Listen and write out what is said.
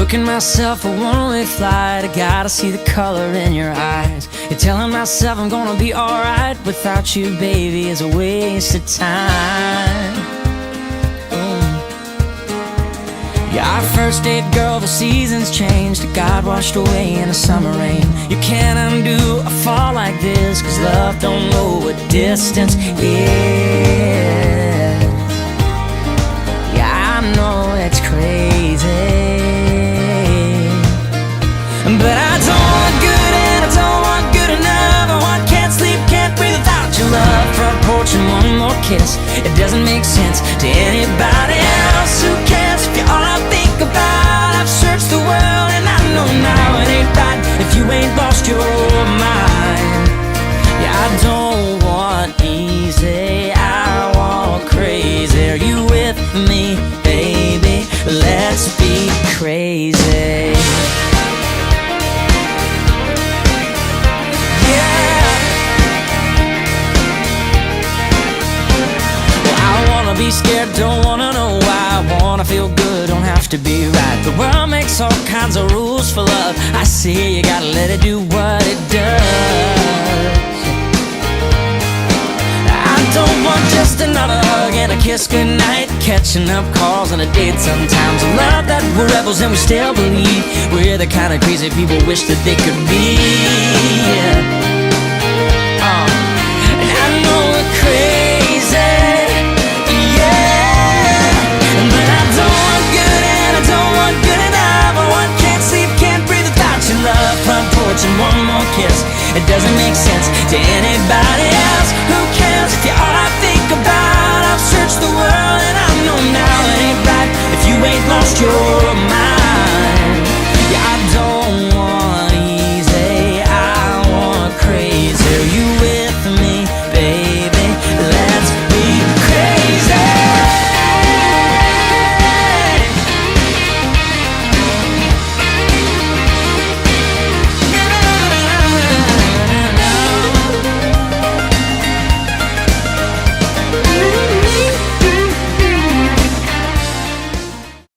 booking myself a one-way flight. I gotta see the color in your eyes. You're telling myself I'm gonna be alright. Without you, baby, is a waste of time. Yeah, our first date, girl, the seasons changed. God washed away in a summer rain. You can't undo a fall like this, 'cause love don't know what distance is. Yeah, I know it's crazy, but I don't want good and I don't want good enough. I want can't sleep, can't breathe without your love. Front porch and one more kiss. It doesn't make sense to anybody else. Who cares if you're all I think about? I've searched the world and I know now it ain't right if you ain't lost your mind. Yeah, I don't want easy, I want crazy. Are you with me, baby? Let's be crazy. Be scared, don't wanna know why. I wanna feel good, don't have to be right. The world makes all kinds of rules for love. I see you gotta let it do what it does. I don't want just another hug and a kiss goodnight. Catching up calls and a date sometimes. I love that we're rebels and we still believe we're the kind of crazy people wish that they could be. And I know we're crazy, and one more kiss. It doesn't make sense to anybody else. Who cares if you're all I think about? I've searched the world and I know now it ain't right if you ain't lost your